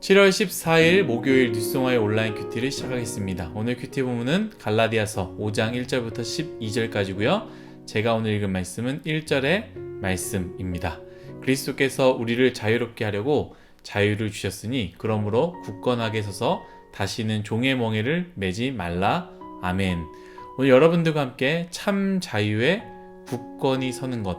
7월 14일 목요일 뉴스송화의 온라인 큐티를 시작하겠습니다. 오늘 큐티 본문은 갈라디아서 5장 1절부터 12절까지고요. 제가 오늘 읽은 말씀은 1절의 말씀입니다. 그리스도께서 우리를 자유롭게 하려고 자유를 주셨으니 그러므로 굳건하게 서서 다시는 종의 멍에를 매지 말라. 아멘. 오늘 여러분들과 함께 참 자유에 굳건히 서는 것,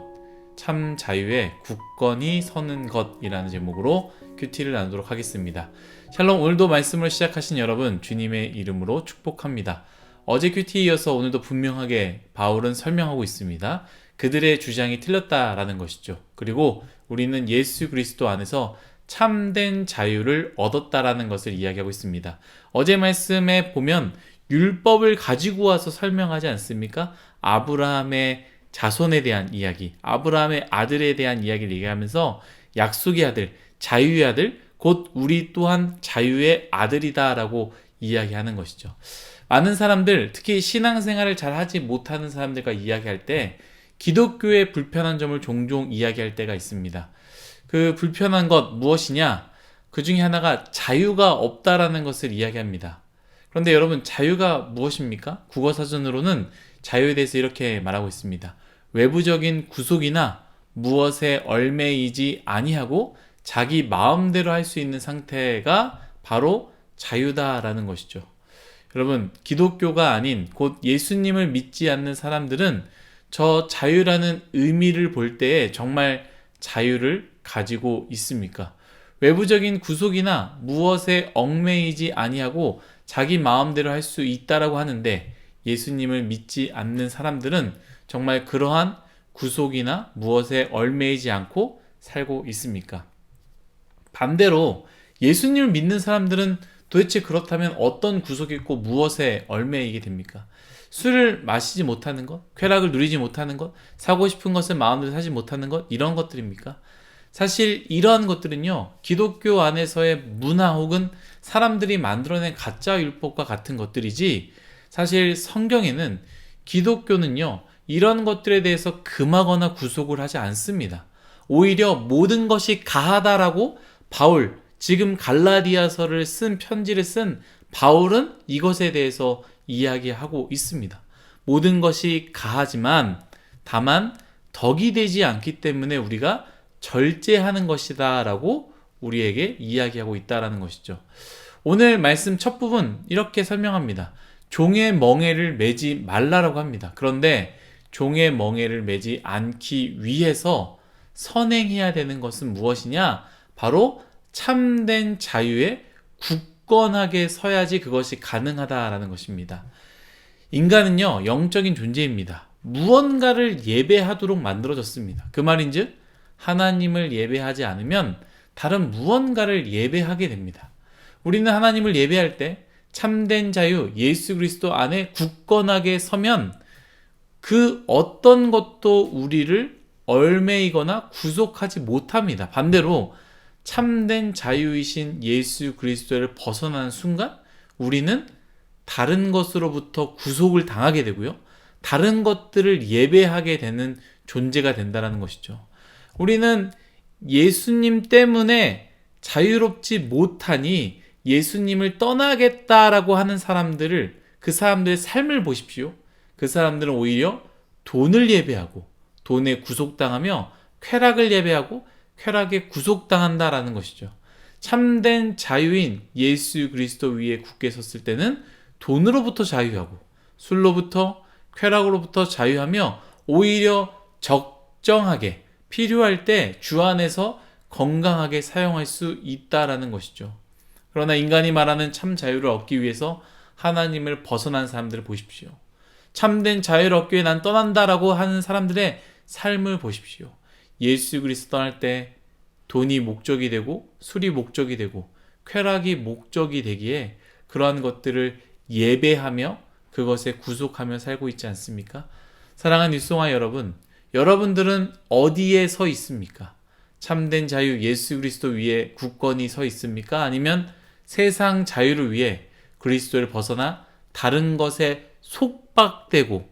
참 자유에 굳건히 서는 것이라는 제목으로 큐티를 나누도록 하겠습니다. 샬롬, 오늘도 말씀을 시작하신 여러분 주님의 이름으로 축복합니다. 어제 큐티에 이어서 오늘도 분명하게 바울은 설명하고 있습니다. 그들의 주장이 틀렸다라는 것이죠. 그리고 우리는 예수 그리스도 안에서 참된 자유를 얻었다라는 것을 이야기하고 있습니다. 어제 말씀에 보면 율법을 가지고 와서 설명하지 않습니까? 아브라함의 자손에 대한 이야기, 아브라함의 아들에 대한 이야기를 얘기하면서 약속의 아들, 자유의 아들, 곧 우리 또한 자유의 아들이다라고 이야기하는 것이죠. 많은 사람들, 특히 신앙생활을 잘 하지 못하는 사람들과 이야기할 때 기독교의 불편한 점을 종종 이야기할 때가 있습니다. 그 불편한 것 무엇이냐? 그 중에 하나가 자유가 없다라는 것을 이야기합니다. 그런데 여러분, 자유가 무엇입니까? 국어사전으로는 자유에 대해서 이렇게 말하고 있습니다. 외부적인 구속이나 무엇에 얽매이지 아니하고 자기 마음대로 할 수 있는 상태가 바로 자유다라는 것이죠. 여러분, 기독교가 아닌 곧 예수님을 믿지 않는 사람들은 저 자유라는 의미를 볼 때에 정말 자유를 가지고 있습니까? 외부적인 구속이나 무엇에 얽매이지 아니하고 자기 마음대로 할 수 있다라고 하는데 예수님을 믿지 않는 사람들은 정말 그러한 구속이나 무엇에 얽매이지 않고 살고 있습니까? 반대로 예수님을 믿는 사람들은 도대체 그렇다면 어떤 구속이 있고 무엇에 얽매이게 됩니까? 술을 마시지 못하는 것, 쾌락을 누리지 못하는 것, 사고 싶은 것을 마음대로 사지 못하는 것, 이런 것들입니까? 사실 이러한 것들은요, 기독교 안에서의 문화 혹은 사람들이 만들어낸 가짜 율법과 같은 것들이지, 사실 성경에는 기독교는요, 이런 것들에 대해서 금하거나 구속을 하지 않습니다. 오히려 모든 것이 가하다라고 바울, 지금 갈라디아서를 쓴 편지를 쓴 바울은 이것에 대해서 이야기하고 있습니다. 모든 것이 가하지만 다만 덕이 되지 않기 때문에 우리가 절제하는 것이다 라고 우리에게 이야기하고 있다는 것이죠. 오늘 말씀 첫 부분 이렇게 설명합니다. 종의 멍에를 매지 말라라고 합니다. 그런데 종의 멍에를 매지 않기 위해서 선행해야 되는 것은 무엇이냐? 바로 참된 자유에 굳건하게 서야지 그것이 가능하다라는 것입니다. 인간은요, 영적인 존재입니다. 무언가를 예배하도록 만들어졌습니다. 그 말인즉 하나님을 예배하지 않으면 다른 무언가를 예배하게 됩니다. 우리는 하나님을 예배할 때 참된 자유, 예수 그리스도 안에 굳건하게 서면 그 어떤 것도 우리를 얽매이거나 구속하지 못합니다. 반대로 참된 자유이신 예수 그리스도를 벗어나는 순간 우리는 다른 것으로부터 구속을 당하게 되고요. 다른 것들을 예배하게 되는 존재가 된다는 것이죠. 우리는 예수님 때문에 자유롭지 못하니 예수님을 떠나겠다라고 하는 사람들을, 그 사람들의 삶을 보십시오. 그 사람들은 오히려 돈을 예배하고 돈에 구속당하며 쾌락을 예배하고 쾌락에 구속당한다라는 것이죠. 참된 자유인 예수 그리스도 위에 굳게 섰을 때는 돈으로부터 자유하고 술로부터 쾌락으로부터 자유하며 오히려 적정하게 필요할 때 주 안에서 건강하게 사용할 수 있다라는 것이죠. 그러나 인간이 말하는 참 자유를 얻기 위해서 하나님을 벗어난 사람들을 보십시오. 참된 자유를 얻기 위해 난 떠난다라고 하는 사람들의 삶을 보십시오. 예수 그리스도 떠날 때 돈이 목적이 되고 술이 목적이 되고 쾌락이 목적이 되기에 그러한 것들을 예배하며 그것에 구속하며 살고 있지 않습니까? 사랑하는 뉴스송화 여러분, 여러분들은 어디에 서 있습니까? 참된 자유 예수 그리스도 위에 굳건히 서 있습니까? 아니면 세상 자유를 위해 그리스도를 벗어나 다른 것에 속박되고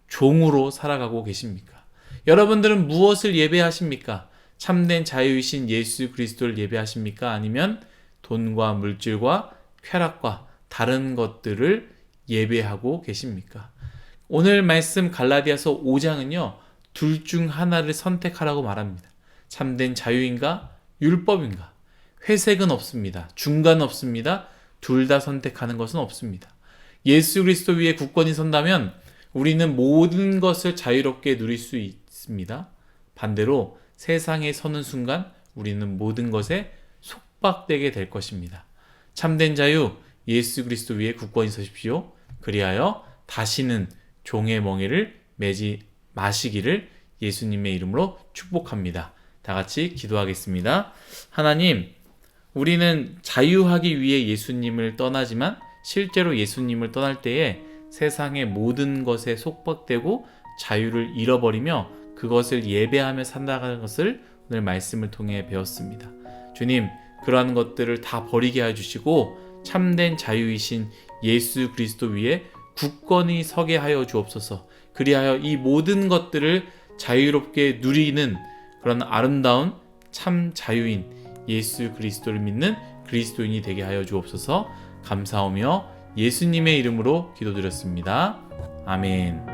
종으로 살아가고 계십니까? 여러분들은 무엇을 예배하십니까? 참된 자유이신 예수 그리스도를 예배하십니까? 아니면 돈과 물질과 쾌락과 다른 것들을 예배하고 계십니까? 오늘 말씀 갈라디아서 5장은요. 둘 중 하나를 선택하라고 말합니다. 참된 자유인가? 율법인가? 회색은 없습니다. 중간 없습니다. 둘 다 선택하는 것은 없습니다. 예수 그리스도 위에 굳건히 선다면 우리는 모든 것을 자유롭게 누릴 수 있습니다. 반대로 세상에 서는 순간 우리는 모든 것에 속박되게 될 것입니다. 참된 자유, 예수 그리스도 위에 굳건히 서십시오. 그리하여 다시는 종의 멍에를 매지 마시기를 예수님의 이름으로 축복합니다. 다 같이 기도하겠습니다. 하나님, 우리는 자유하기 위해 예수님을 떠나지만 실제로 예수님을 떠날 때에 세상의 모든 것에 속박되고 자유를 잃어버리며 그것을 예배하며 산다는 것을 오늘 말씀을 통해 배웠습니다. 주님, 그러한 것들을 다 버리게 해주시고 참된 자유이신 예수 그리스도 위에 굳건히 서게 하여 주옵소서. 그리하여 이 모든 것들을 자유롭게 누리는 그런 아름다운 참 자유인 예수 그리스도를 믿는 그리스도인이 되게 하여 주옵소서. 감사하며 예수님의 이름으로 기도드렸습니다. 아멘.